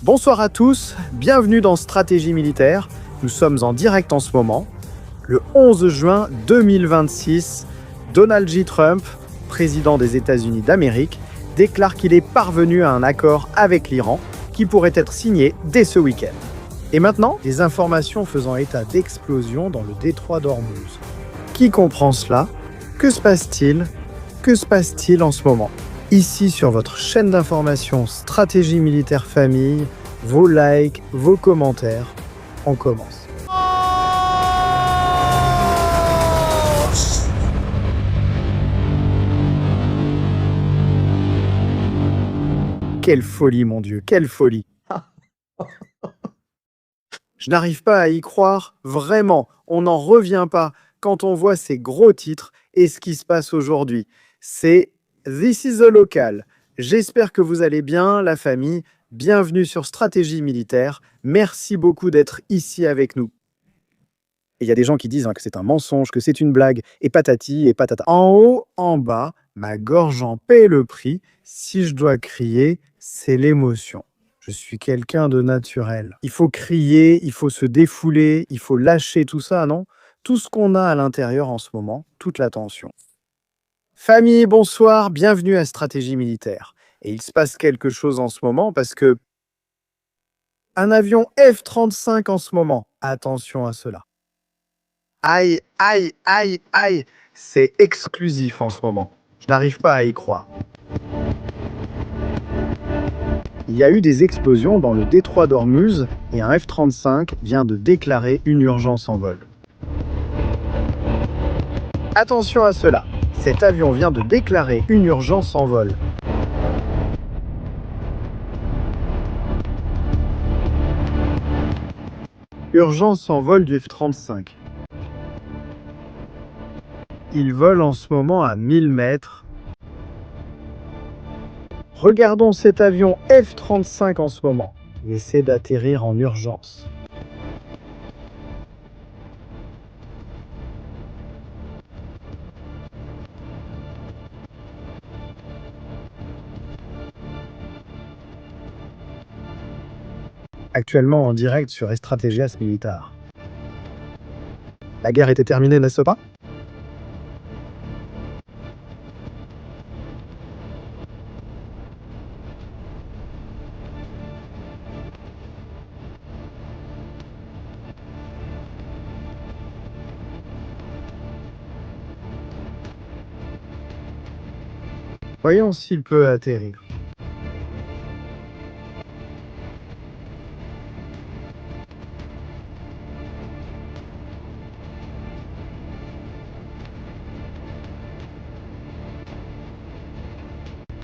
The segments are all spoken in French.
Bonsoir à tous, bienvenue dans Stratégie militaire. Nous sommes en direct en ce moment. Le 11 juin 2026, Donald J. Trump, président des États-Unis d'Amérique, déclare qu'il est parvenu à un accord avec l'Iran qui pourrait être signé dès ce week-end. Et maintenant, des informations faisant état d'explosion dans le détroit d'Ormuz. Qui comprend cela? Que se passe-t-il? Que se passe-t-il en ce moment? Ici sur votre chaîne d'information Stratégie militaire famille, vos likes, vos commentaires, on commence. Quelle folie mon Dieu, quelle folie! Je n'arrive pas à y croire, vraiment, on n'en revient pas quand on voit ces gros titres et ce qui se passe aujourd'hui. C'est This is a Local. J'espère que vous allez bien, la famille. Bienvenue sur Stratégie militaire. Merci beaucoup d'être ici avec nous. Et il y a des gens qui disent que c'est un mensonge, que c'est une blague, et patati et patata. En haut, en bas, ma gorge en paie le prix. Si je dois crier, c'est l'émotion. Je suis quelqu'un de naturel. Il faut crier, il faut se défouler, il faut lâcher tout ça, non? Tout ce qu'on a à l'intérieur en ce moment, toute la tension. Famille, bonsoir, bienvenue à Stratégie militaire. Et il se passe quelque chose en ce moment parce que un avion F-35 en ce moment, attention à cela. Aïe, aïe, aïe, aïe, c'est exclusif en ce moment. Je n'arrive pas à y croire. Il y a eu des explosions dans le détroit d'Ormuz et un F-35 vient de déclarer une urgence en vol. Attention à cela, cet avion vient de déclarer une urgence en vol. Urgence en vol du F-35. Il vole en ce moment à 1000 mètres. Regardons cet avion F-35 en ce moment. Il essaie d'atterrir en urgence. Actuellement en direct sur Estrategias Militar. La guerre était terminée, n'est-ce pas? Voyons s'il peut atterrir.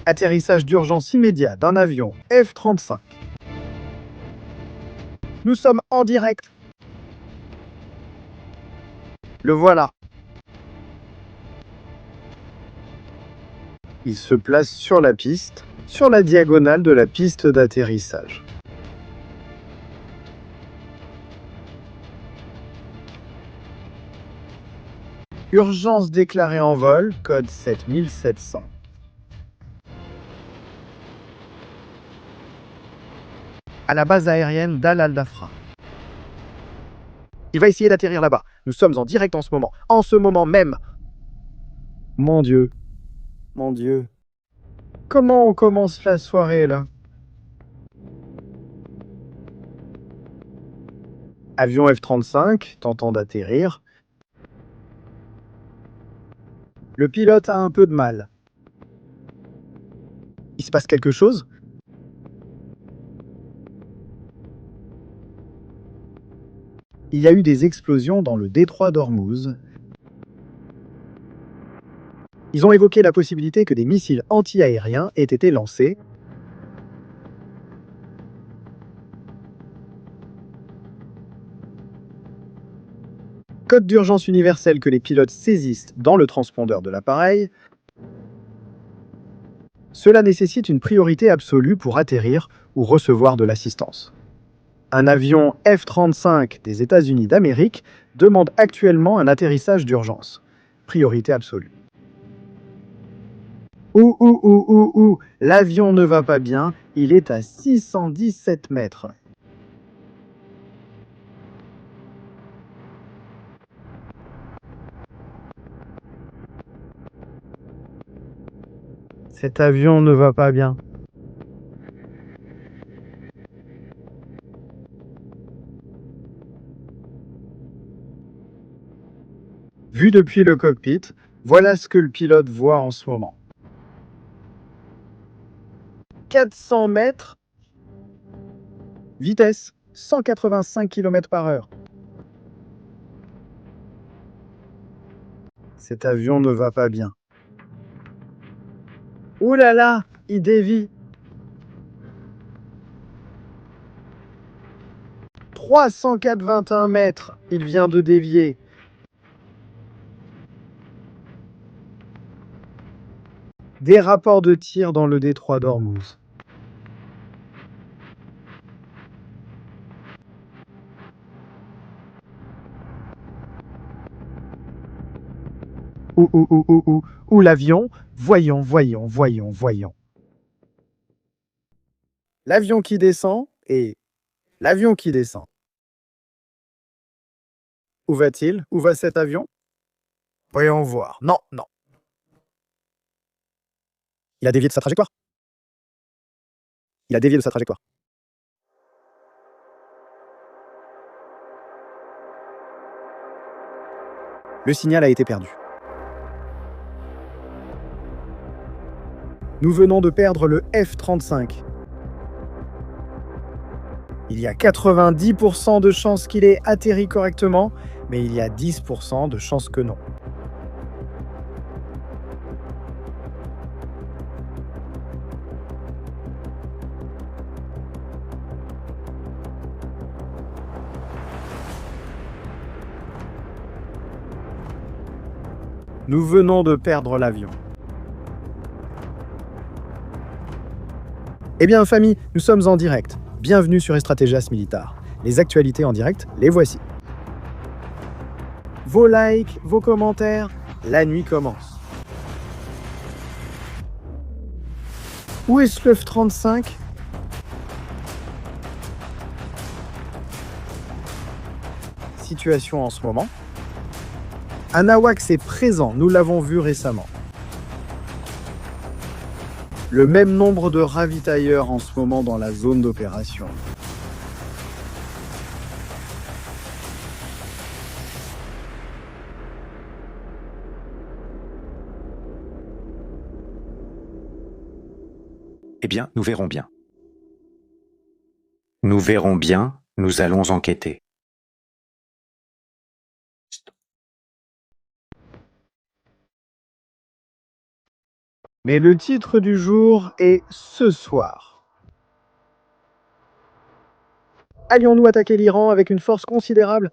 Atterrissage d'urgence immédiat d'un avion F-35. Nous sommes en direct. Le voilà. Il se place sur la piste, sur la diagonale de la piste d'atterrissage. Urgence déclarée en vol, code 7700. À la base aérienne d'Al Al-Dafra. Il va essayer d'atterrir là-bas. Nous sommes en direct en ce moment même. Mon Dieu. Mon Dieu. Comment on commence la soirée là? Avion F-35 tentant d'atterrir. Le pilote a un peu de mal. Il se passe quelque chose? Il y a eu des explosions dans le détroit d'Ormuz. Ils ont évoqué la possibilité que des missiles anti-aériens aient été lancés. Code d'urgence universel que les pilotes saisissent dans le transpondeur de l'appareil. Cela nécessite une priorité absolue pour atterrir ou recevoir de l'assistance. Un avion F-35 des États-Unis d'Amérique demande actuellement un atterrissage d'urgence. Priorité absolue. l'avion ne va pas bien, il est à 617 mètres. Cet avion ne va pas bien. Vu depuis le cockpit, voilà ce que le pilote voit en ce moment. 400 mètres, vitesse 185 km/h. Cet avion ne va pas bien. Ouh là là, il dévie. 304,21 mètres, il vient de dévier. Des rapports de tir dans le détroit d'Ormuz. Où l'avion? Voyons. L'avion qui descend et l'avion qui descend. Où va-t-il? Où va cet avion? Voyons voir. Non. Il a dévié de sa trajectoire. Le signal a été perdu. Nous venons de perdre le F-35. Il y a 90% de chances qu'il ait atterri correctement, mais il y a 10% de chances que non. Nous venons de perdre l'avion. Eh bien, famille, nous sommes en direct. Bienvenue sur Estrategias Militar. Les actualités en direct, les voici. Vos likes, vos commentaires, la nuit commence. Où est-ce le F-35 ? Situation en ce moment. Un AWACS est présent, nous l'avons vu récemment. Le même nombre de ravitailleurs en ce moment dans la zone d'opération. Eh bien, nous verrons bien. Nous verrons bien, nous allons enquêter. Mais le titre du jour est « Ce soir ». Allions-nous attaquer l'Iran avec une force considérable?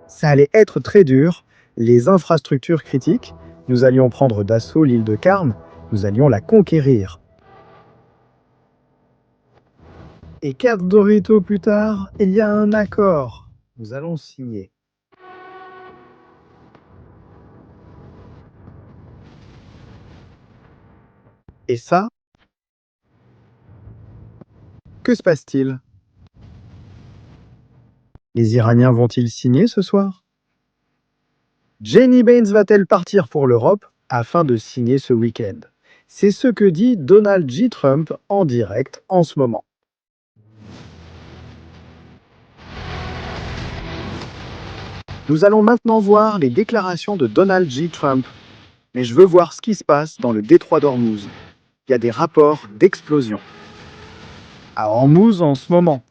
Ça allait être très dur. Les infrastructures critiques, nous allions prendre d'assaut l'île de Karm, nous allions la conquérir. Et 4 Doritos plus tard, il y a un accord. Nous allons signer. Et ça? Que se passe-t-il? Les Iraniens vont-ils signer ce soir? Jenny Baines va-t-elle partir pour l'Europe afin de signer ce week-end? C'est ce que dit Donald J. Trump en direct en ce moment. Nous allons maintenant voir les déclarations de Donald J. Trump. Mais je veux voir ce qui se passe dans le détroit d'Ormuz. Il y a des rapports d'explosion. À Ormuz en ce moment.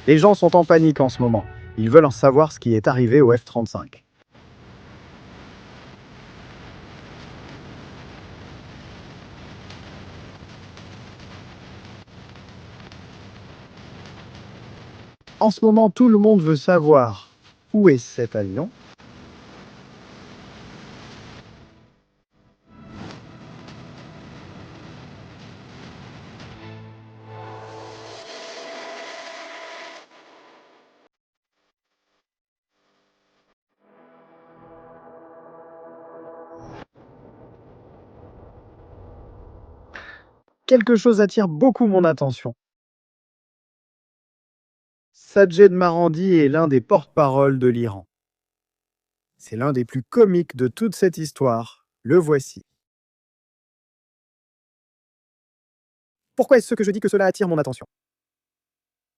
Les gens sont en panique en ce moment. Ils veulent en savoir ce qui est arrivé au F-35. En ce moment, tout le monde veut savoir où est cet avion. quelque chose attire beaucoup mon attention. Sajed Marandi est l'un des porte-parole de l'Iran. C'est l'un des plus comiques de toute cette histoire. Le voici. Pourquoi est-ce que je dis que cela attire mon attention?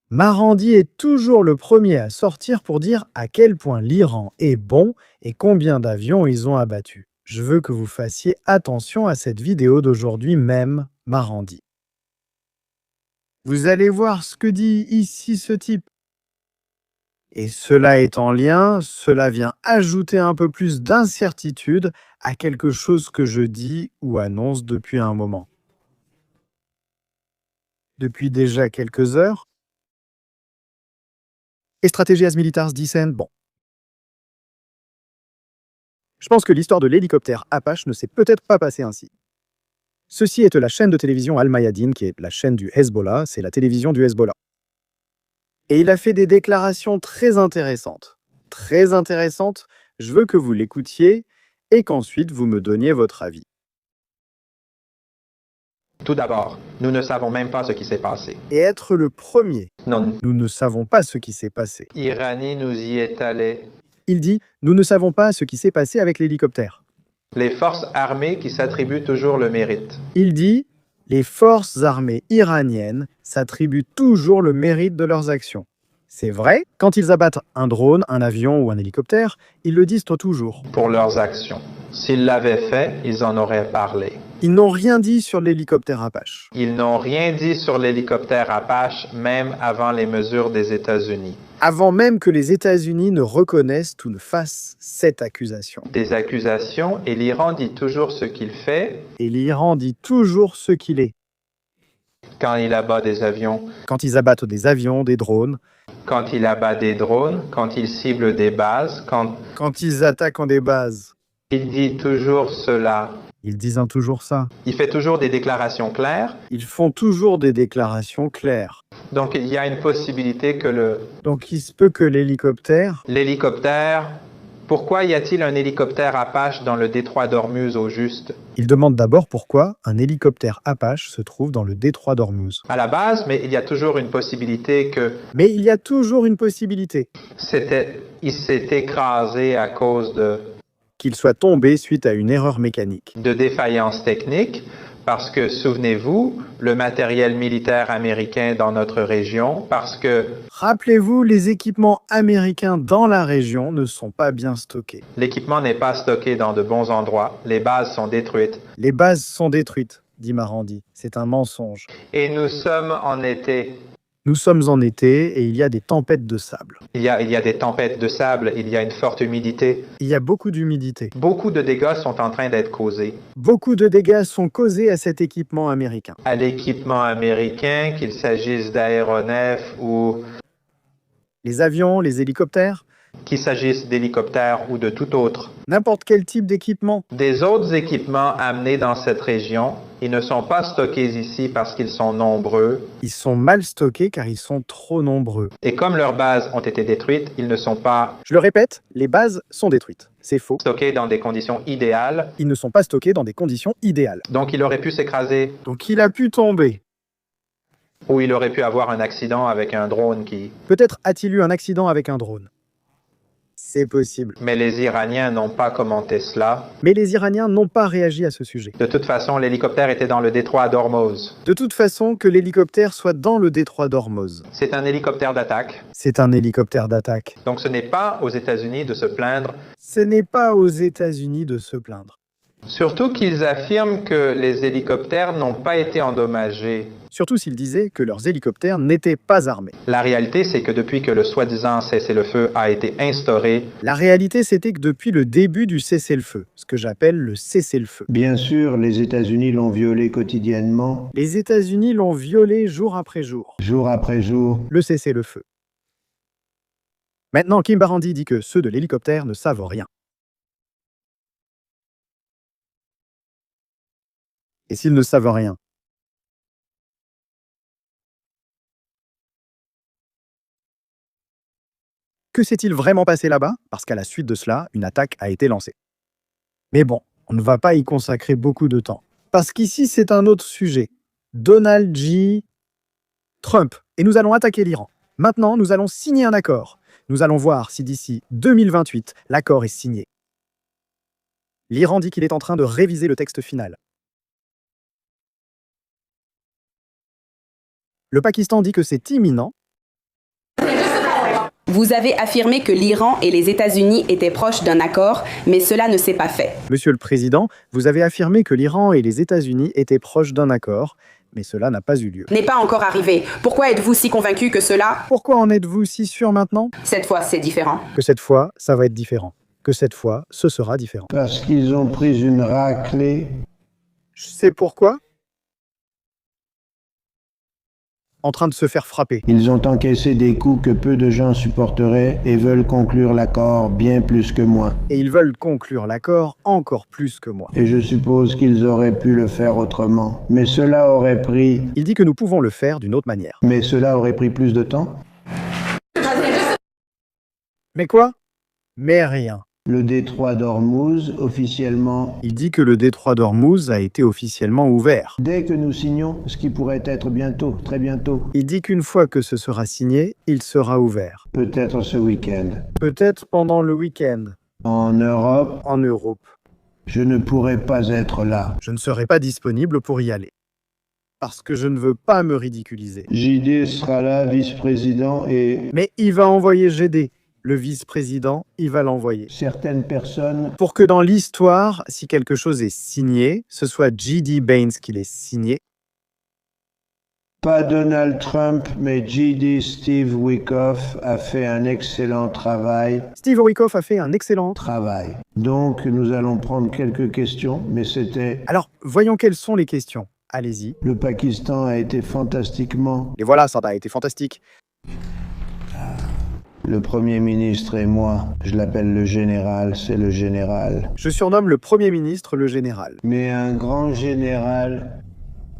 Marandi est toujours le premier à sortir pour dire à quel point l'Iran est bon et combien d'avions ils ont abattus. Je veux que vous fassiez attention à cette vidéo d'aujourd'hui même, Marandi. Vous allez voir ce que dit ici ce type. Et cela est en lien, cela vient ajouter un peu plus d'incertitude à quelque chose que je dis ou annonce depuis un moment. Depuis déjà quelques heures. Estrategias militares dicen, bon. Je pense que l'histoire de l'hélicoptère Apache ne s'est peut-être pas passée ainsi. Ceci est la chaîne de télévision Al-Mayadeen, qui est la chaîne du Hezbollah, c'est la télévision du Hezbollah. Et il a fait des déclarations très intéressantes. Très intéressantes, je veux que vous l'écoutiez et qu'ensuite vous me donniez votre avis. Tout d'abord, nous ne savons même pas ce qui s'est passé. Et être le premier, Non, nous ne savons pas ce qui s'est passé. Irani nous y est allé. Il dit, nous ne savons pas ce qui s'est passé avec l'hélicoptère. Les forces armées qui s'attribuent toujours le mérite. Il dit, les forces armées iraniennes s'attribuent toujours le mérite de leurs actions. C'est vrai, quand ils abattent un drone, un avion ou un hélicoptère, ils le disent toujours. Pour leurs actions. S'ils l'avaient fait, ils en auraient parlé. Ils n'ont rien dit sur l'hélicoptère Apache. Ils n'ont rien dit sur l'hélicoptère Apache, même avant les mesures des États-Unis. Avant même que les États-Unis ne reconnaissent ou ne fassent cette accusation. Des accusations, et l'Iran dit toujours ce qu'il fait. Et l'Iran dit toujours ce qu'il est. Quand il abat des avions, Quand ils abattent des avions, des drones, quand il abat des drones, quand il cible des bases, quand ils attaquent en des bases, il dit toujours cela. ils disent toujours ça. Il fait toujours des déclarations claires. Ils font toujours des déclarations claires. Donc il y a une possibilité que Donc il se peut que l'hélicoptère... l'hélicoptère... Pourquoi y a-t-il un hélicoptère Apache dans le détroit d'Ormuz au juste? Il demande d'abord pourquoi un hélicoptère Apache se trouve dans le détroit d'Ormuz. À la base, mais il y a toujours une possibilité que Mais il y a toujours une possibilité il s'est écrasé à cause qu'il soit tombé suite à une erreur mécanique. de défaillances techniques. Parce que, souvenez-vous, le matériel militaire américain dans notre région, parce que Rappelez-vous, les équipements américains dans la région ne sont pas bien stockés. l'équipement n'est pas stocké dans de bons endroits, les bases sont détruites. Les bases sont détruites, dit Marandi. C'est un mensonge. Et nous sommes en été. Nous sommes en été et il y a des tempêtes de sable. Il y a des tempêtes de sable, il y a une forte humidité. Il y a beaucoup d'humidité. Beaucoup de dégâts sont en train d'être causés Beaucoup de dégâts sont causés à cet équipement américain. à l'équipement américain, qu'il s'agisse d'aéronefs ou Les avions, les hélicoptères, qu'il s'agisse d'hélicoptères ou de tout autre. n'importe quel type d'équipement. Des autres équipements amenés dans cette région, ils ne sont pas stockés ici parce qu'ils sont nombreux. Ils sont mal stockés car ils sont trop nombreux. Et comme leurs bases ont été détruites, ils ne sont pas Je le répète, les bases sont détruites. C'est faux. stockés dans des conditions idéales. Ils ne sont pas stockés dans des conditions idéales. Donc il aurait pu s'écraser Donc il a pu tomber. ou il aurait pu avoir un accident avec un drone qui... Peut-être a-t-il eu un accident avec un drone. C'est possible. Mais les Iraniens n'ont pas commenté cela. Mais les Iraniens n'ont pas réagi à ce sujet. De toute façon, l'hélicoptère était dans le détroit d'Ormuz. De toute façon, que l'hélicoptère soit dans le détroit d'Ormuz. C'est un hélicoptère d'attaque. C'est un hélicoptère d'attaque. Donc ce n'est pas aux États-Unis de se plaindre. Ce n'est pas aux États-Unis de se plaindre. Surtout qu'ils affirment que les hélicoptères n'ont pas été endommagés. Surtout s'ils disaient que leurs hélicoptères n'étaient pas armés. La réalité, c'est que depuis que le soi-disant cessez-le-feu a été instauré, La réalité, c'était que depuis le début du cessez-le-feu, ce que j'appelle le cessez-le-feu, Bien sûr, les États-Unis l'ont violé quotidiennement, les États-Unis l'ont violé jour après jour, jour après jour. le cessez-le-feu. Maintenant, Kim Barandi dit que ceux de l'hélicoptère ne savent rien. Et s'ils ne savent rien, que s'est-il vraiment passé là-bas? Parce qu'à la suite de cela, une attaque a été lancée. Mais bon, on ne va pas y consacrer beaucoup de temps. Parce qu'ici, c'est un autre sujet. Donald J. Trump. Et nous allons attaquer l'Iran. Maintenant, nous allons signer un accord. Nous allons voir si d'ici 2028, l'accord est signé. L'Iran dit qu'il est en train de réviser le texte final. Le Pakistan dit que c'est imminent. Vous avez affirmé que l'Iran et les États-Unis étaient proches d'un accord, mais cela ne s'est pas fait. Monsieur le Président, vous avez affirmé que l'Iran et les États-Unis étaient proches d'un accord, mais cela n'a pas eu lieu. N'est pas encore arrivé. Pourquoi êtes-vous si convaincu que cela, Pourquoi en êtes-vous si sûr maintenant? cette fois, c'est différent? Que cette fois, ça va être différent. Que cette fois, ce sera différent. Parce qu'ils ont pris une raclée. Je sais pourquoi? En train de se faire frapper. Ils ont encaissé des coups que peu de gens supporteraient et veulent conclure l'accord bien plus que moi. Et ils veulent conclure l'accord encore plus que moi. Et je suppose qu'ils auraient pu le faire autrement. Mais cela aurait pris... Il dit que nous pouvons le faire d'une autre manière. Mais cela aurait pris plus de temps. Mais quoi? Mais rien. Le détroit d'Ormuz, officiellement... Il dit que le détroit d'Ormuz a été officiellement ouvert. Dès que nous signons, ce qui pourrait être bientôt, très bientôt, Il dit qu'une fois que ce sera signé, il sera ouvert. peut-être ce week-end. Peut-être pendant le week-end, En Europe, en Europe. je ne pourrais pas être là. Je ne serai pas disponible pour y aller. Parce que je ne veux pas me ridiculiser. JD sera là, vice-président, et Mais il va envoyer GD. Le vice-président, il va l'envoyer. certaines personnes... Pour que dans l'histoire, si quelque chose est signé, ce soit J.D. Baines qui l'ait signé. Pas Donald Trump, mais JD Steve Wickoff a fait un excellent travail. Steve Wickoff a fait un excellent Donc, nous allons prendre quelques questions, mais c'était... Alors, voyons quelles sont les questions. Allez-y. Le Pakistan a été fantastiquement... Et voilà, ça a été fantastique. Le Premier ministre et moi, je l'appelle le général, c'est le général. Je surnomme le Premier ministre le général. Mais un grand général,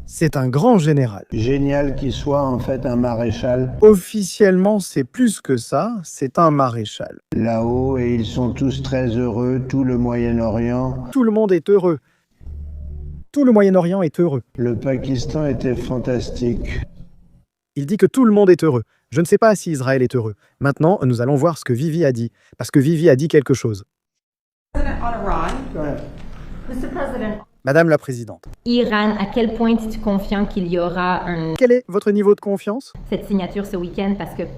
C'est un grand général. génial qu'il soit en fait un maréchal, Officiellement, c'est plus que ça, c'est un maréchal. là-haut, et ils sont tous très heureux, tout le Moyen-Orient. Tout le monde est heureux. Tout le Moyen-Orient est heureux. Le Pakistan était fantastique. Il dit que tout le monde est heureux. Je ne sais pas si Israël est heureux. Maintenant, nous allons voir ce que Vivi a dit. Parce que Vivi a dit quelque chose. Madame la Présidente, Iran, à quel point es-tu confiant qu'il y aura quel est votre niveau de confiance cette signature ce week-end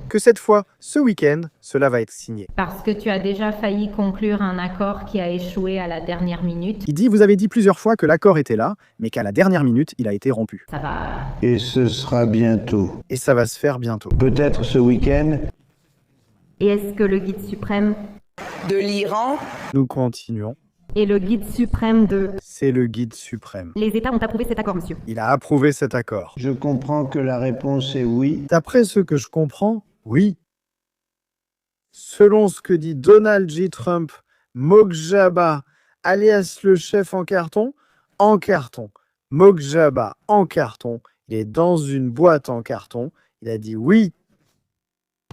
que cette fois, ce week-end, cela va être signé? parce que tu as déjà failli conclure un accord qui a échoué à la dernière minute? Il dit, vous avez dit plusieurs fois que l'accord était là, mais qu'à la dernière minute, il a été rompu. Ça va. Et ce sera bientôt. Et ça va se faire bientôt. Peut-être ce week-end. Et est-ce que le guide suprême De l'Iran, Nous continuons. et le guide suprême de... C'est le guide suprême. Les États ont approuvé cet accord, monsieur. Il a approuvé cet accord. Je comprends que la réponse est oui. D'après ce que je comprends, oui. Selon ce que dit Donald J. Trump, Mokjaba, alias le chef en carton, Mokjaba en carton, il est dans une boîte en carton, il a dit oui.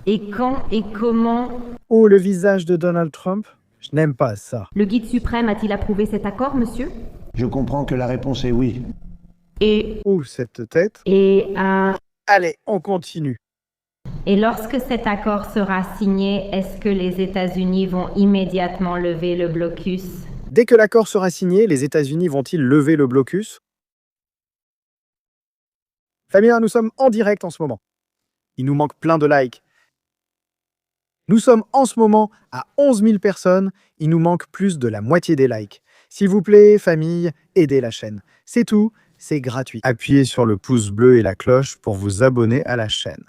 Et quand et comment Oh, le visage de Donald Trump, je n'aime pas ça. le guide suprême a-t-il approuvé cet accord, monsieur? Je comprends que la réponse est oui. Et... Oh, cette tête. Et... Allez, on continue. Et lorsque cet accord sera signé, est-ce que les États-Unis vont immédiatement lever le blocus? Dès que l'accord sera signé, les États-Unis vont-ils lever le blocus? Famille, nous sommes en direct en ce moment. Il nous manque plein de likes. Nous sommes en ce moment à 11 000 personnes. Il nous manque plus de la moitié des likes. S'il vous plaît, famille, aidez la chaîne. C'est tout, c'est gratuit. Appuyez sur le pouce bleu et la cloche pour vous abonner à la chaîne.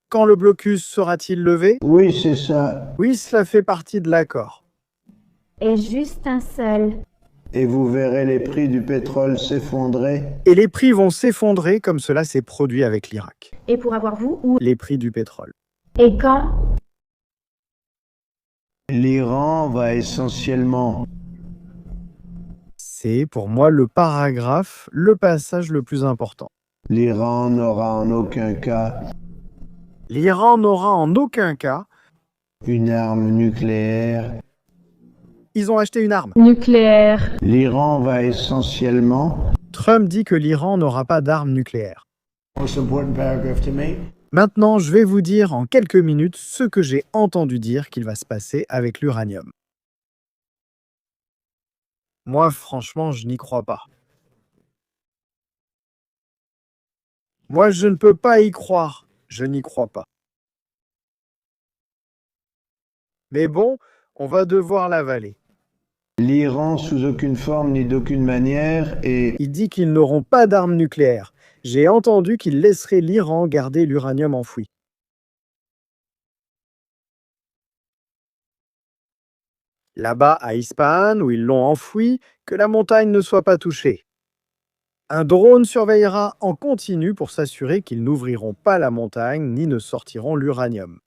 Quand le blocus sera-t-il levé? Oui, c'est ça. Oui, cela fait partie de l'accord. Et juste un seul. Et vous verrez les prix du pétrole s'effondrer. Et les prix vont s'effondrer comme cela s'est produit avec l'Irak. Et pour avoir vous ou... Les prix du pétrole. Et quand? L'Iran va essentiellement... C'est pour moi le paragraphe, le passage le plus important. L'Iran n'aura en aucun cas L'Iran n'aura en aucun cas... une arme nucléaire. Ils ont acheté une arme. Nucléaire. L'Iran va essentiellement... Trump dit que l'Iran n'aura pas d'armes nucléaires. Most important paragraph to me. Maintenant, je vais vous dire en quelques minutes ce que j'ai entendu dire qu'il va se passer avec l'uranium. Moi, franchement, je n'y crois pas. Moi, je ne peux pas y croire. Je n'y crois pas. Mais bon, on va devoir l'avaler. L'Iran, sous aucune forme ni d'aucune manière, et Il dit qu'ils n'auront pas d'armes nucléaires. J'ai entendu qu'il laisserait l'Iran garder l'uranium enfoui. Là-bas, à Ispahan, où ils l'ont enfoui, que la montagne ne soit pas touchée. Un drone surveillera en continu pour s'assurer qu'ils n'ouvriront pas la montagne ni ne sortiront l'uranium.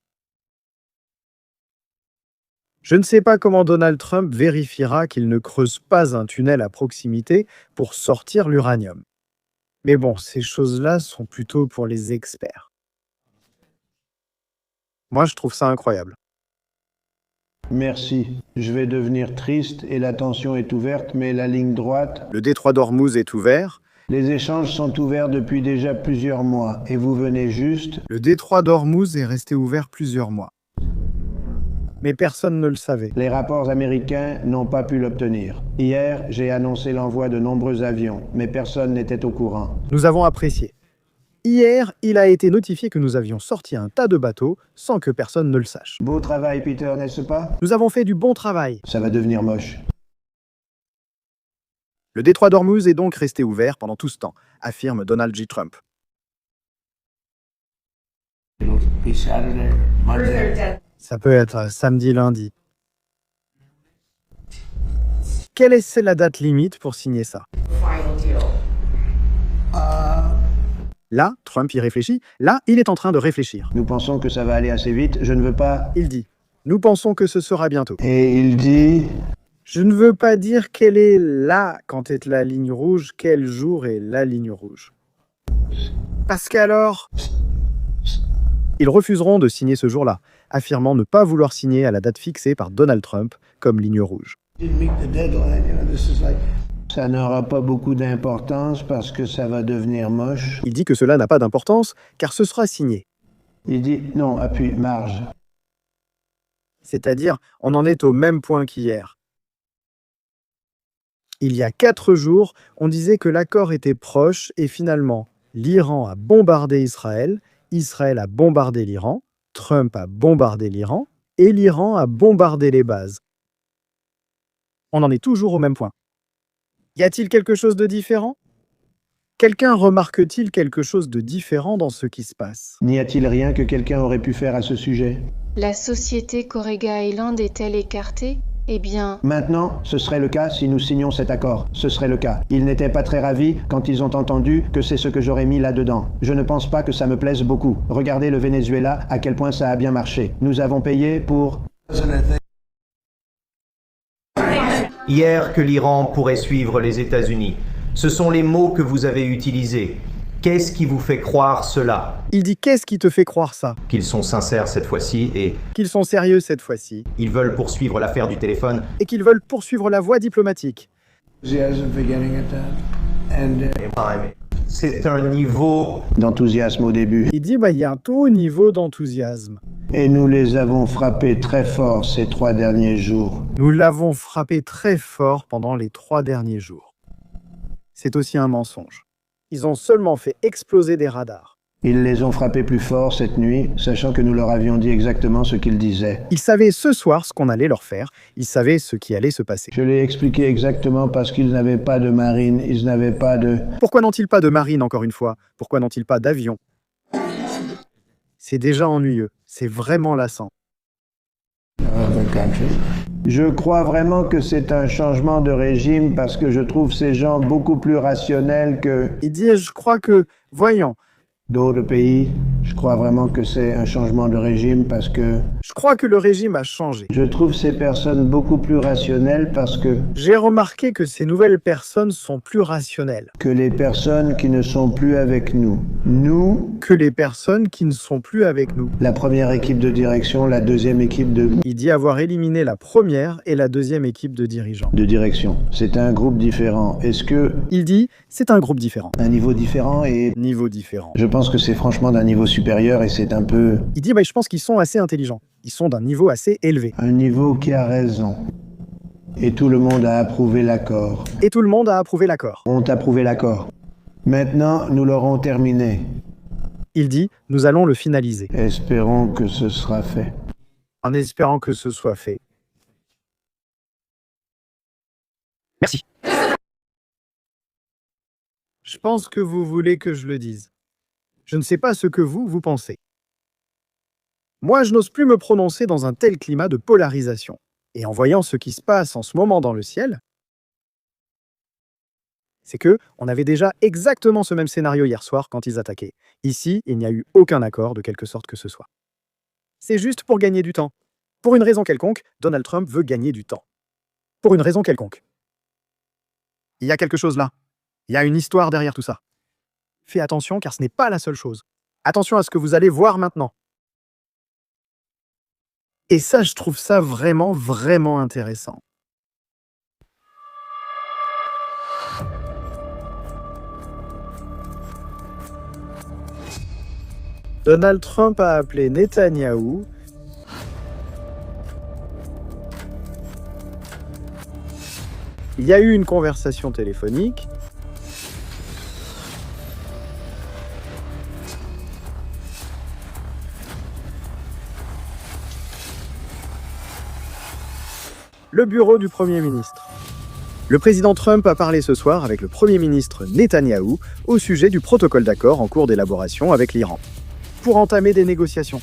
Je ne sais pas comment Donald Trump vérifiera qu'il ne creuse pas un tunnel à proximité pour sortir l'uranium. Mais bon, ces choses-là sont plutôt pour les experts. Moi, je trouve ça incroyable. merci. Je vais devenir triste et la tension est ouverte, mais la ligne droite. Le détroit d'Ormuz est ouvert. Les échanges sont ouverts depuis déjà plusieurs mois et vous venez juste. Le détroit d'Ormuz est resté ouvert plusieurs mois. Mais personne ne le savait. Les rapports américains n'ont pas pu l'obtenir. Hier, j'ai annoncé l'envoi de nombreux avions, mais personne n'était au courant. Nous avons apprécié. Hier, il a été notifié que nous avions sorti un tas de bateaux sans que personne ne le sache. Beau travail, Peter, n'est-ce pas? Nous avons fait du bon travail. Ça va devenir moche. Le détroit d'Ormuz est donc resté ouvert pendant tout ce temps, affirme Donald J. Trump. Ça peut être samedi, lundi. Quelle est la date limite pour signer ça? Là, Trump y réfléchit. Là, il est en train de réfléchir. Nous pensons que ça va aller assez vite. Je ne veux pas. Il dit, nous pensons que ce sera bientôt. Et il dit. Je ne veux pas dire quelle est là quand est la ligne rouge, quel jour est la ligne rouge. Parce qu'alors, ils refuseront de signer ce jour-là, affirmant ne pas vouloir signer à la date fixée par Donald Trump comme ligne rouge. Ça n'aura pas beaucoup d'importance parce que ça va devenir moche. Il dit que cela n'a pas d'importance car ce sera signé. Il dit non, appuie, marge. C'est-à-dire, on en est au même point qu'hier. Il y a 4 jours, on disait que l'accord était proche et finalement, l'Iran a bombardé Israël, Israël a bombardé l'Iran, Trump a bombardé l'Iran et l'Iran a bombardé les bases. On en est toujours au même point. Y a-t-il quelque chose de différent? Quelqu'un remarque-t-il quelque chose de différent dans ce qui se passe? N'y a-t-il rien que quelqu'un aurait pu faire à ce sujet? La société Correga Island est-elle écartée? Eh bien, Maintenant, ce serait le cas si nous signions cet accord. Ce serait le cas. Ils n'étaient pas très ravis quand ils ont entendu que c'est ce que j'aurais mis là-dedans. Je ne pense pas que ça me plaise beaucoup. Regardez le Venezuela, à quel point ça a bien marché. Nous avons payé pour... Hier que l'Iran pourrait suivre les États-Unis. Ce sont les mots que vous avez utilisés. Qu'est-ce qui vous fait croire cela? Il dit qu'est-ce qui te fait croire ça? Qu'ils sont sincères cette fois-ci et Qu'ils sont sérieux cette fois-ci ils veulent poursuivre l'affaire du téléphone. et qu'ils veulent poursuivre la voie diplomatique. C'est un niveau... d'enthousiasme au début. Il dit il y a un haut niveau d'enthousiasme. Et nous les avons frappés très fort ces 3 derniers jours. Nous l'avons frappé très fort pendant les 3 derniers jours. C'est aussi un mensonge. Ils ont seulement fait exploser des radars. Ils les ont frappés plus fort cette nuit, sachant que nous leur avions dit exactement ce qu'ils disaient. Ils savaient ce soir ce qu'on allait leur faire. Ils savaient ce qui allait se passer. Je l'ai expliqué exactement parce qu'ils n'avaient pas de marine, ils n'avaient pas de... Pourquoi n'ont-ils pas de marine, encore une fois? Pourquoi n'ont-ils pas d'avion? C'est déjà ennuyeux. C'est vraiment lassant. Je crois vraiment que c'est un changement de régime parce que je trouve ces gens beaucoup plus rationnels que... Il dit, je crois que, voyons, D'autres pays, je crois vraiment que c'est un changement de régime parce que Je crois que le régime a changé. je trouve ces personnes beaucoup plus rationnelles parce J'ai remarqué que ces nouvelles personnes sont plus rationnelles que les personnes qui ne sont plus avec nous. Nous, que les personnes qui ne sont plus avec nous. la première équipe de direction, la deuxième équipe Il dit avoir éliminé la première et la deuxième équipe de dirigeants. de direction. C'est un groupe différent. Est-ce que Il dit c'est un groupe différent. un niveau différent et Niveau différent. je pense que c'est franchement d'un niveau supérieur et c'est un peu Il dit je pense qu'ils sont assez intelligents. Ils sont d'un niveau assez élevé. un niveau qui a raison. Et tout le monde a approuvé l'accord. Et tout le monde a approuvé l'accord. Ont approuvé l'accord. Maintenant, nous l'aurons terminé. Il dit nous allons le finaliser. Espérons que ce sera fait. En espérant que ce soit fait. Merci. Je pense que vous voulez que je le dise. Je ne sais pas ce que vous pensez. Moi, je n'ose plus me prononcer dans un tel climat de polarisation. Et en voyant ce qui se passe en ce moment dans le ciel, c'est que on avait déjà exactement ce même scénario hier soir quand ils attaquaient. Ici, il n'y a eu aucun accord de quelque sorte que ce soit. C'est juste pour gagner du temps. Pour une raison quelconque, Donald Trump veut gagner du temps. Pour une raison quelconque. Il y a quelque chose là. Il y a une histoire derrière tout ça. Fais attention car ce n'est pas la seule chose. Attention à ce que vous allez voir maintenant. Et ça, je trouve ça vraiment, vraiment intéressant. Donald Trump a appelé Netanyahou il y a eu une conversation téléphonique. Le bureau du Premier ministre. Le président Trump a parlé ce soir avec le Premier ministre Netanyahou au sujet du protocole d'accord en cours d'élaboration avec l'Iran, pour entamer des négociations.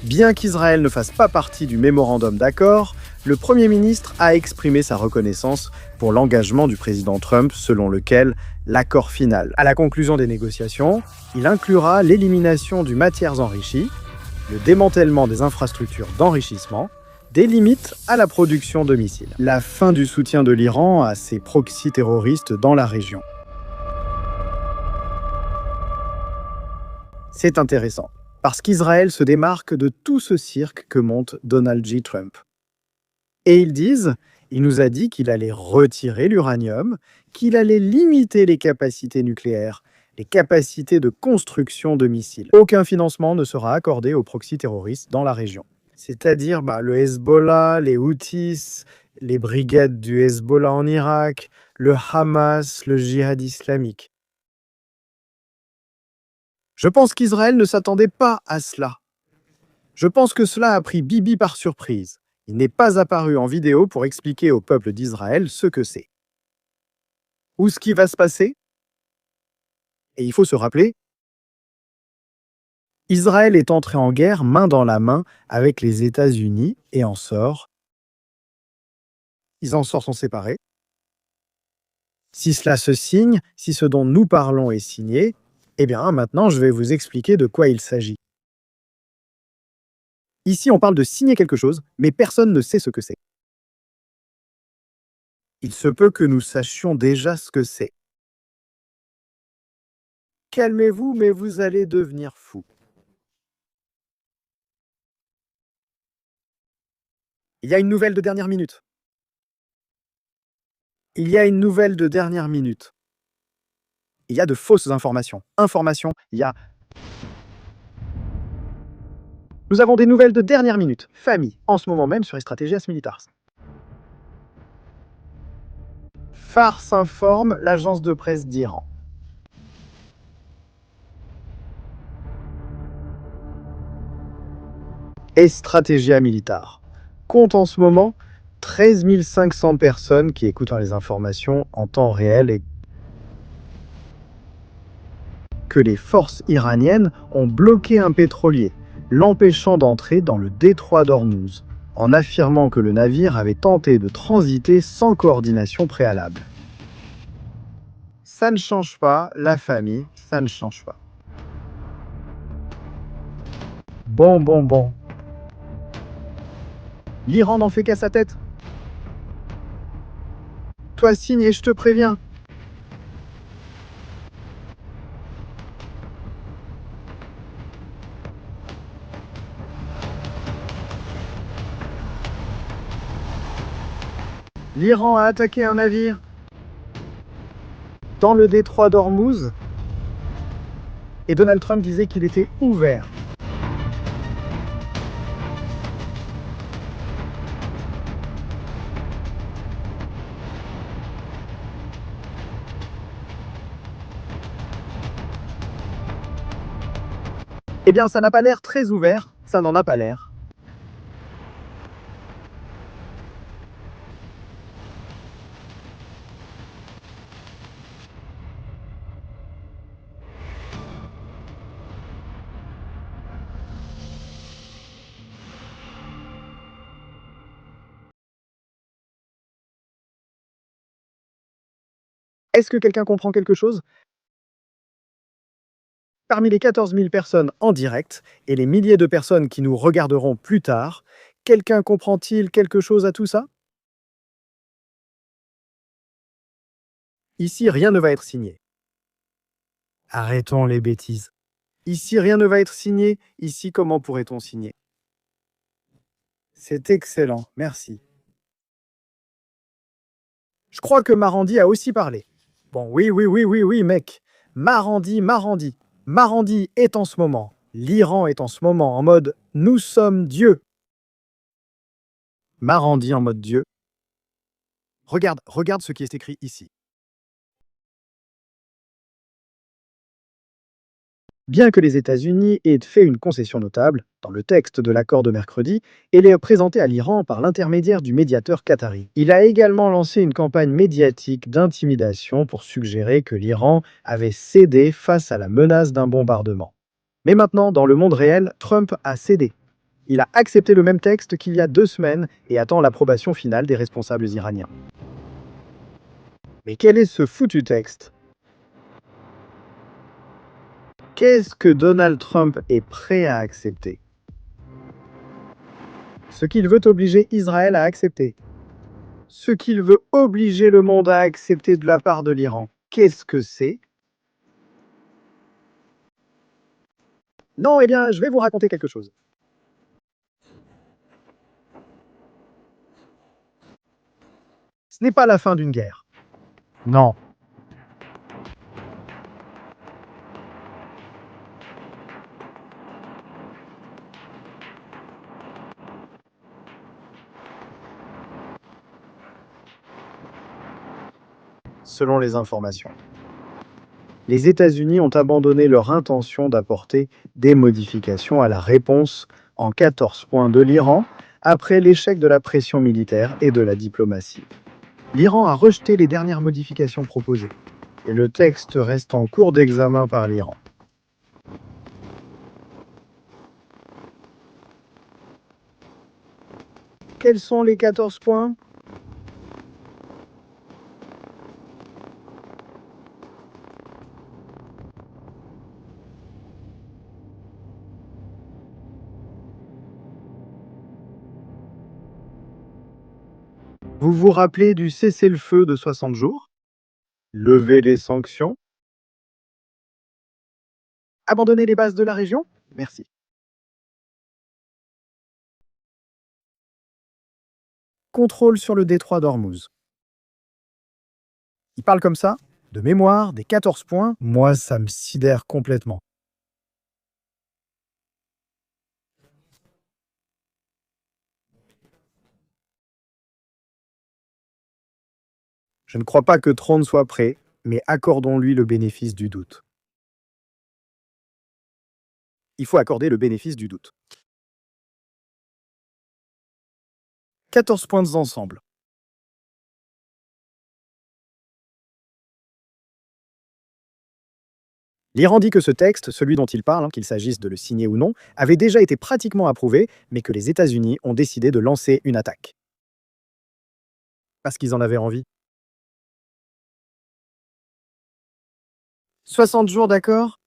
Bien qu'Israël ne fasse pas partie du mémorandum d'accord, le Premier ministre a exprimé sa reconnaissance pour l'engagement du président Trump selon lequel l'accord final, à la conclusion des négociations, il inclura l'élimination du matières enrichies, le démantèlement des infrastructures d'enrichissement, des limites à la production de missiles, la fin du soutien de l'Iran à ses proxys terroristes dans la région. C'est intéressant, parce qu'Israël se démarque de tout ce cirque que monte Donald J. Trump. Et il nous a dit qu'il allait retirer l'uranium, qu'il allait limiter les capacités nucléaires, les capacités de construction de missiles. Aucun financement ne sera accordé aux proxys terroristes dans la région. C'est-à-dire le Hezbollah, les Houthis, les brigades du Hezbollah en Irak, le Hamas, le djihad islamique. Je pense qu'Israël ne s'attendait pas à cela. Je pense que cela a pris Bibi par surprise. Il n'est pas apparu en vidéo pour expliquer au peuple d'Israël ce que c'est. Ou ce qui va se passer. Et il faut se rappeler, Israël est entré en guerre main dans la main avec les États-Unis et en sort. Ils en sont séparés. Si cela se signe, si ce dont nous parlons est signé, eh bien maintenant je vais vous expliquer de quoi il s'agit. Ici on parle de signer quelque chose, mais personne ne sait ce que c'est. Il se peut que nous sachions déjà ce que c'est. Calmez-vous, mais vous allez devenir fou. Il y a une nouvelle de dernière minute. Il y a une nouvelle de dernière minute. Il y a de fausses informations. Il y a... Nous avons des nouvelles de dernière minute. Famille, en ce moment même sur Strategias Militars. Farce informe l'agence de presse d'Iran. Strategia Militar compte en ce moment 13 500 personnes qui écoutent les informations en temps réel et que les forces iraniennes ont bloqué un pétrolier, l'empêchant d'entrer dans le détroit d'Ormuz, en affirmant que le navire avait tenté de transiter sans coordination préalable. Ça ne change pas, la famille, ça ne change pas. Bon. L'Iran n'en fait qu'à sa tête. Toi, signe et je te préviens. L'Iran a attaqué un navire dans le détroit d'Ormuz et Donald Trump disait qu'il était ouvert. Eh bien, ça n'a pas l'air très ouvert, ça n'en a pas l'air. Est-ce que quelqu'un comprend quelque chose? Parmi les 14 000 personnes en direct et les milliers de personnes qui nous regarderont plus tard, quelqu'un comprend-il quelque chose à tout ça? Ici, rien ne va être signé. Arrêtons les bêtises. Ici, rien ne va être signé. Ici, comment pourrait-on signer? C'est excellent, merci. Je crois que Marandi a aussi parlé. Bon, oui, mec. Marandi. Marandi est en ce moment. L'Iran est en ce moment en mode « Nous sommes Dieu ». Marandi en mode Dieu. Regarde ce qui est écrit ici. Bien que les États-Unis aient fait une concession notable dans le texte de l'accord de mercredi, elle est présentée à l'Iran par l'intermédiaire du médiateur qatari. Il a également lancé une campagne médiatique d'intimidation pour suggérer que l'Iran avait cédé face à la menace d'un bombardement. Mais maintenant, dans le monde réel, Trump a cédé. Il a accepté le même texte qu'il y a 2 semaines et attend l'approbation finale des responsables iraniens. Mais quel est ce foutu texte ? Qu'est-ce que Donald Trump est prêt à accepter? Ce qu'il veut obliger Israël à accepter. Ce qu'il veut obliger le monde à accepter de la part de l'Iran. Qu'est-ce que c'est? Non, eh bien, je vais vous raconter quelque chose. Ce n'est pas la fin d'une guerre. Non. Selon les informations. Les États-Unis ont abandonné leur intention d'apporter des modifications à la réponse en 14 points de l'Iran après l'échec de la pression militaire et de la diplomatie. L'Iran a rejeté les dernières modifications proposées et le texte reste en cours d'examen par l'Iran. Quels sont les 14 points? Vous vous rappelez du cessez-le-feu de 60 jours? Lever les sanctions? Abandonner les bases de la région? Merci. Contrôle sur le détroit d'Ormuz. Il parle comme ça, de mémoire, des 14 points. Moi, ça me sidère complètement. Je ne crois pas que Trône soit prêt, mais accordons-lui le bénéfice du doute. Il faut accorder le bénéfice du doute. 14 points ensemble. L'Iran dit que ce texte, celui dont il parle, qu'il s'agisse de le signer ou non, avait déjà été pratiquement approuvé, mais que les États-Unis ont décidé de lancer une attaque. Parce qu'ils en avaient envie. 60 jours, d'accord?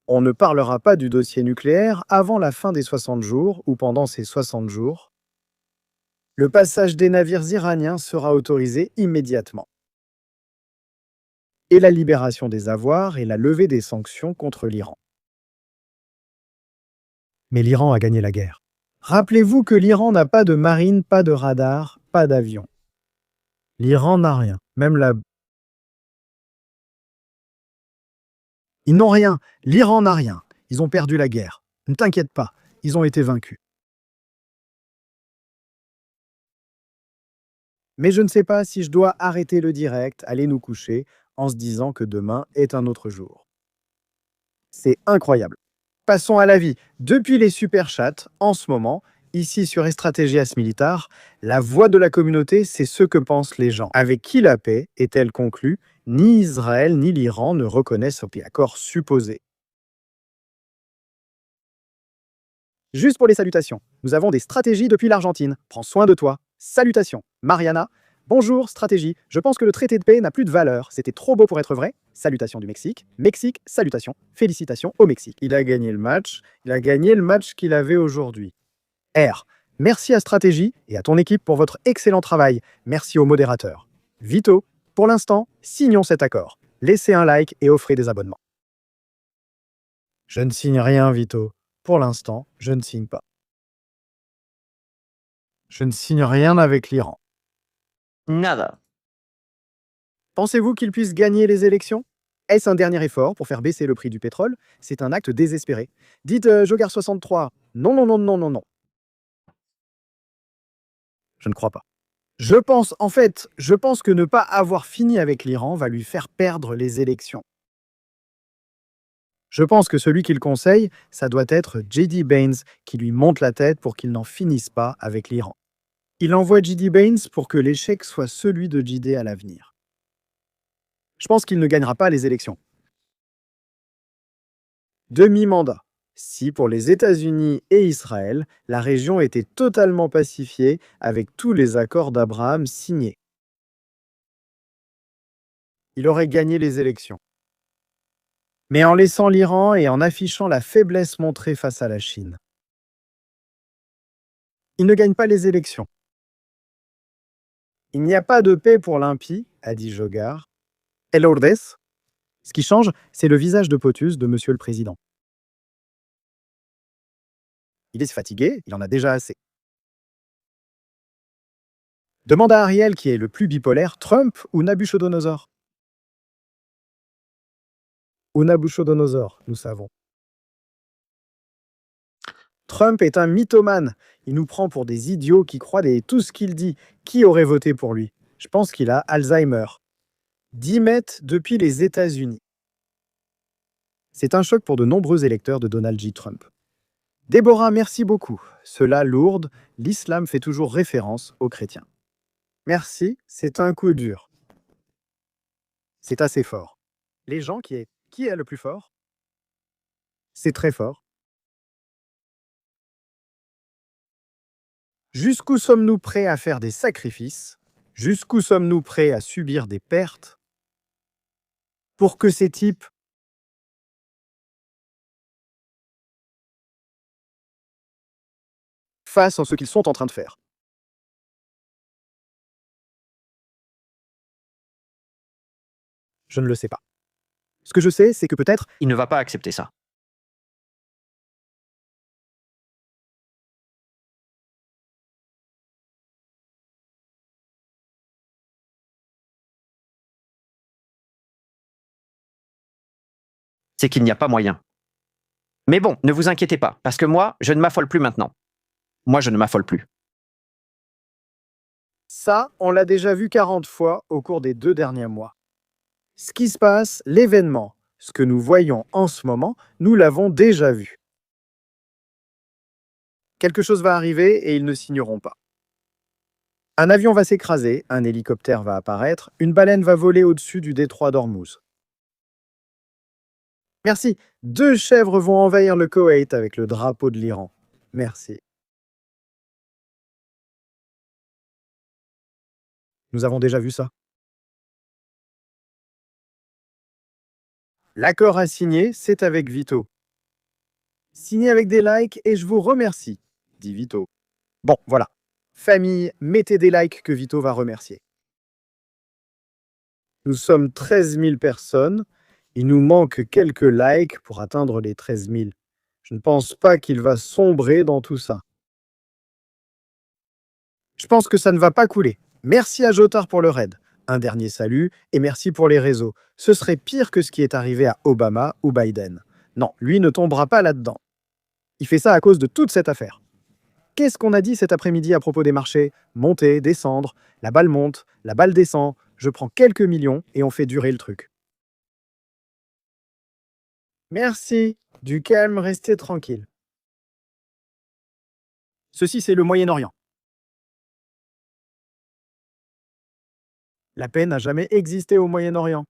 On ne parlera pas du dossier nucléaire avant la fin des 60 jours ou pendant ces 60 jours. Le passage des navires iraniens sera autorisé immédiatement. Et la libération des avoirs et la levée des sanctions contre l'Iran. Mais l'Iran a gagné la guerre. Rappelez-vous que l'Iran n'a pas de marine, pas de radar, pas d'avion. L'Iran n'a rien, même la... Ils n'ont rien, l'Iran n'a rien. Ils ont perdu la guerre. Ne t'inquiète pas, ils ont été vaincus. Mais je ne sais pas si je dois arrêter le direct, aller nous coucher, en se disant que demain est un autre jour. C'est incroyable. Passons à la vie. Depuis les super chats, en ce moment, ici sur Estrategias Militar, la voix de la communauté, c'est ce que pensent les gens. Avec qui la paix est-elle conclue? Ni Israël ni l'Iran ne reconnaissent l'accord supposé. Juste pour les salutations, nous avons des stratégies depuis l'Argentine. Prends soin de toi. Salutations. Mariana. Bonjour, stratégie. Je pense que le traité de paix n'a plus de valeur. C'était trop beau pour être vrai. Salutations du Mexique. Mexique, salutations. Félicitations au Mexique. Il a gagné le match. Il a gagné le match qu'il avait aujourd'hui. R. Merci à Stratégie et à ton équipe pour votre excellent travail. Merci au modérateur. Vito. Pour l'instant, signons cet accord. Laissez un like et offrez des abonnements. Je ne signe rien, Vito. Pour l'instant, je ne signe pas. Je ne signe rien avec l'Iran. Nada. Pensez-vous qu'il puisse gagner les élections? Est-ce un dernier effort pour faire baisser le prix du pétrole? C'est un acte désespéré. Dites Jogar63. Non, non, non, non, non, non. Je ne crois pas. Je pense que ne pas avoir fini avec l'Iran va lui faire perdre les élections. Je pense que celui qu'il conseille, ça doit être J.D. Baines qui lui monte la tête pour qu'il n'en finisse pas avec l'Iran. Il envoie J.D. Baines pour que l'échec soit celui de J.D. à l'avenir. Je pense qu'il ne gagnera pas les élections. Demi-mandat. Si pour les États-Unis et Israël, la région était totalement pacifiée avec tous les accords d'Abraham signés. Il aurait gagné les élections. Mais en laissant l'Iran et en affichant la faiblesse montrée face à la Chine. Il ne gagne pas les élections. Il n'y a pas de paix pour l'impie, a dit Jogar. El Ordes. Ce qui change, c'est le visage de Potus de Monsieur le Président. Il est fatigué, il en a déjà assez. Demande à Ariel qui est le plus bipolaire, Trump ou Nabuchodonosor? Ou Nabuchodonosor, nous savons. Trump est un mythomane. Il nous prend pour des idiots qui croient tout ce qu'il dit. Qui aurait voté pour lui? Je pense qu'il a Alzheimer. 10 mètres depuis les États-Unis. C'est un choc pour de nombreux électeurs de Donald J. Trump. Déborah, merci beaucoup. Cela lourde, l'islam fait toujours référence aux chrétiens. Merci, c'est un coup dur. C'est assez fort. Les gens qui est le plus fort? C'est très fort. Jusqu'où sommes-nous prêts à faire des sacrifices? Jusqu'où sommes-nous prêts à subir des pertes pour que ces types fassent ce qu'ils sont en train de faire? Je ne le sais pas. Ce que je sais, c'est que peut-être Il ne va pas accepter ça. C'est qu'il n'y a pas moyen. Mais bon, ne vous inquiétez pas, parce que moi, je ne m'affole plus maintenant. Moi, je ne m'affole plus. ça, on l'a déjà vu 40 fois au cours des 2 derniers mois. Ce qui se passe, l'événement, ce que nous voyons en ce moment, nous l'avons déjà vu. Quelque chose va arriver et ils ne signeront pas. Un avion va s'écraser, un hélicoptère va apparaître, une baleine va voler au-dessus du détroit d'Ormuz. Merci. 2 chèvres vont envahir le Koweït avec le drapeau de l'Iran. Merci. Nous avons déjà vu ça. L'accord à signer, c'est avec Vito. Signez avec des likes et je vous remercie, dit Vito. Bon, voilà. Famille, mettez des likes que Vito va remercier. Nous sommes 13 000 personnes. Il nous manque quelques likes pour atteindre les 13 000. Je ne pense pas qu'il va sombrer dans tout ça. Je pense que ça ne va pas couler. Merci à Jotard pour le raid. Un dernier salut et merci pour les réseaux. Ce serait pire que ce qui est arrivé à Obama ou Biden. Non, lui ne tombera pas là-dedans. Il fait ça à cause de toute cette affaire. Qu'est-ce qu'on a dit cet après-midi à propos des marchés? Monter, descendre, la balle monte, la balle descend, je prends quelques millions et on fait durer le truc. Merci. Du calme, restez tranquille. Ceci, c'est le Moyen-Orient. La paix n'a jamais existé au Moyen-Orient.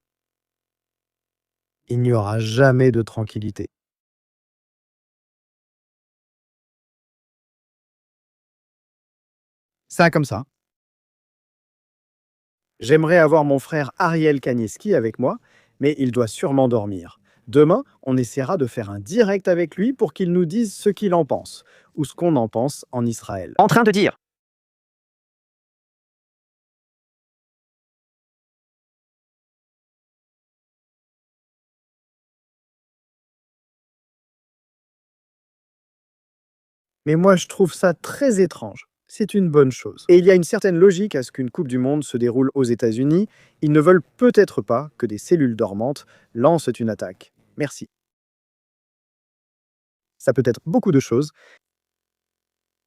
Il n'y aura jamais de tranquillité. Ça comme ça. J'aimerais avoir mon frère Ariel Kanieski avec moi, mais il doit sûrement dormir. Demain, on essaiera de faire un direct avec lui pour qu'il nous dise ce qu'il en pense, ou ce qu'on en pense en Israël. En train de dire. Mais moi, je trouve ça très étrange. C'est une bonne chose. Et il y a une certaine logique à ce qu'une Coupe du Monde se déroule aux États-Unis. Ils ne veulent peut-être pas que des cellules dormantes lancent une attaque. Merci. Ça peut être beaucoup de choses.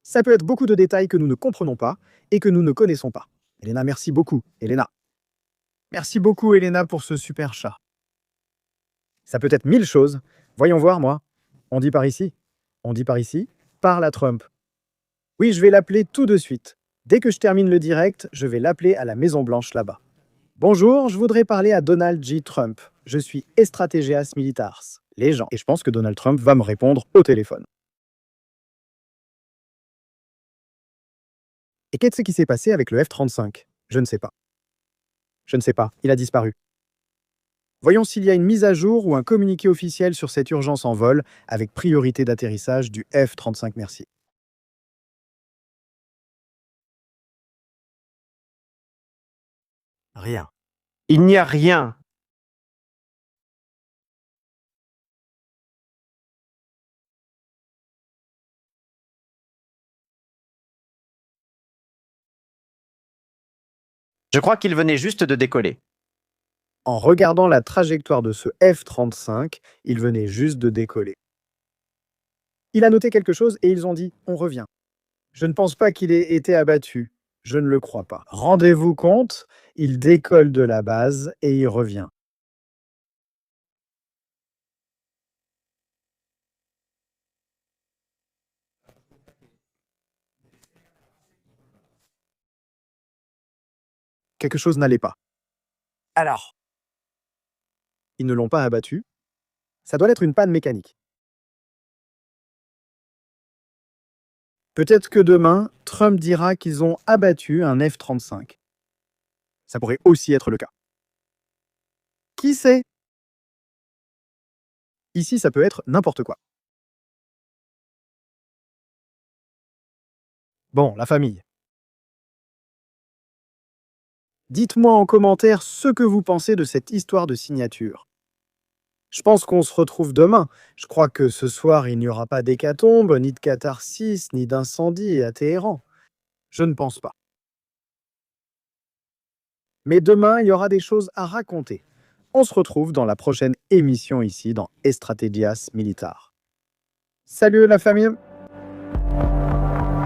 Ça peut être beaucoup de détails que nous ne comprenons pas et que nous ne connaissons pas. Elena, merci beaucoup, Elena. Merci beaucoup, Elena, pour ce super chat. Ça peut être 1000 choses. Voyons voir, moi. On dit par ici. On dit par ici. Parle à Trump. Oui, je vais l'appeler tout de suite. Dès que je termine le direct, je vais l'appeler à la Maison-Blanche là-bas. Bonjour, je voudrais parler à Donald J. Trump. Je suis Strategias Militars, les gens. Et je pense que Donald Trump va me répondre au téléphone. Et qu'est-ce qui s'est passé avec le F-35? Je ne sais pas. Je ne sais pas, il a disparu. Voyons s'il y a une mise à jour ou un communiqué officiel sur cette urgence en vol avec priorité d'atterrissage du F-35, merci. Rien. Il n'y a rien. Je crois qu'il venait juste de décoller. En regardant la trajectoire de ce F-35, il venait juste de décoller. Il a noté quelque chose et ils ont dit « on revient ». Je ne pense pas qu'il ait été abattu. Je ne le crois pas. Rendez-vous compte, il décolle de la base et il revient. Quelque chose n'allait pas. Alors, ils ne l'ont pas abattu. Ça doit être une panne mécanique. Peut-être que demain, Trump dira qu'ils ont abattu un F-35. Ça pourrait aussi être le cas. Qui sait? Ici, ça peut être n'importe quoi. Bon, la famille. Dites-moi en commentaire ce que vous pensez de cette histoire de signature. Je pense qu'on se retrouve demain. Je crois que ce soir, il n'y aura pas d'hécatombe, ni de catharsis, ni d'incendie à Téhéran. Je ne pense pas. Mais demain, il y aura des choses à raconter. On se retrouve dans la prochaine émission ici dans Strategias Militars. Salut la famille!